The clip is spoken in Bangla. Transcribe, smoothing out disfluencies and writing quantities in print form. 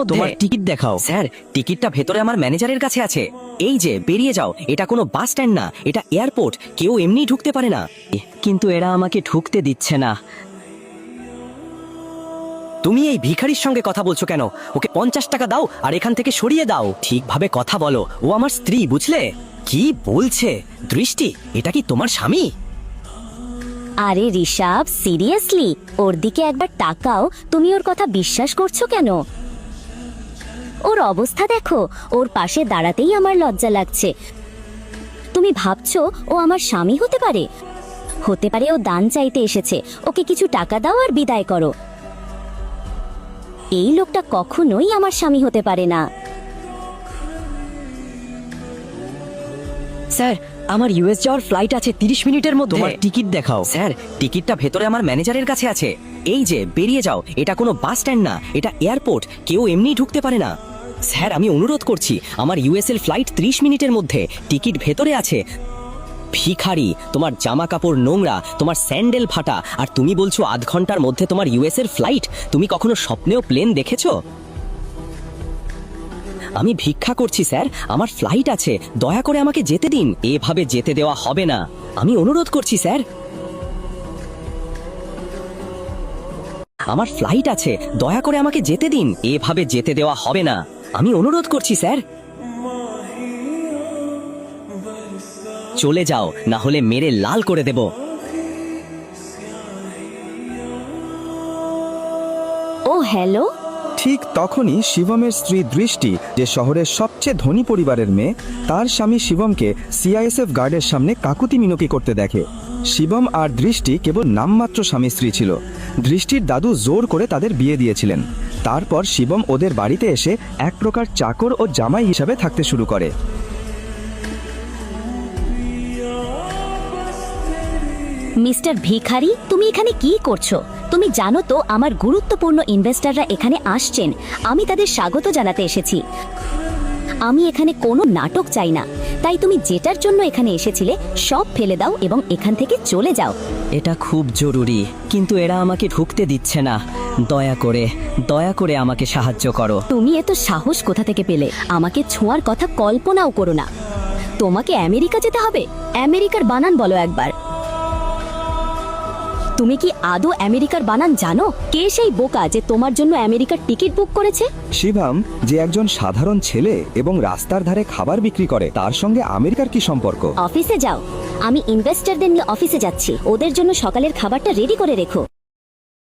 তোমার টিকিট দেখাও। স্যার, টিকিটটা ভেতরে আমার ম্যানেজারের কাছে আছে। এই যে, বেরিয়ে যাও। এটা কোনো বাস স্ট্যান্ড না, এটা এয়ারপোর্ট। কেউ এমনি ঢুকতে পারে না। কিন্তু এরা আমাকে ঢুকতে দিচ্ছে না। তুমি এই ভিখারির সঙ্গে কথা বলছো কেন? ওকে 50 টাকা দাও আর এখান থেকে সরিয়ে দাও। ঠিকভাবে কথা বলো, ও আমার স্ত্রী, বুঝলে? কি বলছে? দৃষ্টি, এটা কি তোমার স্বামী? আরে ঋষভ, সিরিয়াসলি ওর দিকে একবার তাকাও। তুমি ওর কথা বিশ্বাস করছো কেন? ওর অবস্থা দেখো, ওর পাশে দাঁড়াতেই আমার লজ্জা লাগছে। তুমি ভাবছো ও আমার স্বামী হতে পারে? হতে পারে ও দান চাইতে এসেছে। ওকে কিছু টাকা দাও আর বিদায় করো। এই লোকটা কখনোই আমার স্বামী হতে পারে না। স্যার, আমার ইউএস যাওয়ার ফ্লাইট আছে 30 মিনিটের মধ্যে। তোমার টিকিট দেখাও। স্যার, টিকিটটা ভেতরে আমার ম্যানেজারের কাছে আছে। এই যে, বেরিয়ে যাও। এটা কোনো বাস স্ট্যান্ড না, এটা এয়ারপোর্ট। কেউ এমনি ঢুকতে পারে না। স্যার, আমি অনুরোধ করছি, আমার ইউএসএল ফ্লাইট 30 মিনিটের মধ্যে। টিকিট ভেতরে আছে। ভিখারি, তোমার জামা কাপড় নোংরা, তোমার স্যান্ডেল ফাটা, আর তুমি বলছো আধ ঘন্টার মধ্যে তোমার ইউএসএর ফ্লাইট। তুমি কখনো স্বপ্নেও প্লেন দেখেছো? আমি ভিক্ষা করছি স্যার, আমার ফ্লাইট আছে। দয়া করে আমাকে যেতে দিন। এভাবে যেতে দেওয়া হবে না। আমি অনুরোধ করছি স্যার, আমার ফ্লাইট আছে। দয়া করে আমাকে যেতে দিন। এভাবে যেতে দেওয়া হবে না। আমি অনুরোধ করছি স্যার, চলে যাও, না হলে মেরে লাল করে দেব। ও হ্যালো। ঠিক তখনই শিবমের স্ত্রী দৃষ্টি, যে শহরের সবচেয়ে ধনী পরিবারের মেয়ে, তার স্বামী শিবমকে সিআইএসএফ গার্ডের সামনে কাকুতি মিনতি করতে দেখে। শিবম আর দৃষ্টি কেবল নামমাত্র স্বামী স্ত্রী ছিল। দৃষ্টির দাদু জোর করে তাদের বিয়ে দিয়েছিলেন। তারপর শিবম ওদের বাড়িতে এসে এক প্রকার চাকর ও জামাই হিসাবে থাকতে শুরু করে। মিস্টার ভিখারি, তুমি এখানে কি করছো? তুমি জানো তো আমার গুরুত্বপূর্ণ ইনভেস্টররা এখানে আসছেন। আমি তাদের স্বাগত জানাতে এসেছি। আমি এখানে কোনো নাটক চাই না। তাই তুমি যেটার জন্য এখানে এসেছিলে সব ফেলে দাও এবং এখান থেকে চলে যাও। এটা খুব জরুরি, কিন্তু এরা আমাকে ঢুকতে দিচ্ছে না। দয়া করে আমাকে সাহায্য করো। তুমি এত সাহস কোথা থেকে পেলে? আমাকে ছোঁয়ার কথা কল্পনাও করো না। তোমাকে আমেরিকা যেতে হবে? আমেরিকার বানান বলো একবার। তুমি কি আদৌ আমেরিকার বানান জানো? কে সেই বোকা যে তোমার জন্য আমেরিকার টিকিট বুক করেছে? শিবম, যে একজন সাধারণ ছেলে এবং রাস্তার ধারে খাবার বিক্রি করে, তার সঙ্গে আমেরিকার কি সম্পর্ক? অফিসে যাও। আমি ইনভেস্টরদের নিয়ে অফিসে যাচ্ছি। ওদের জন্য সকালের খাবারটা রেডি করে রেখো।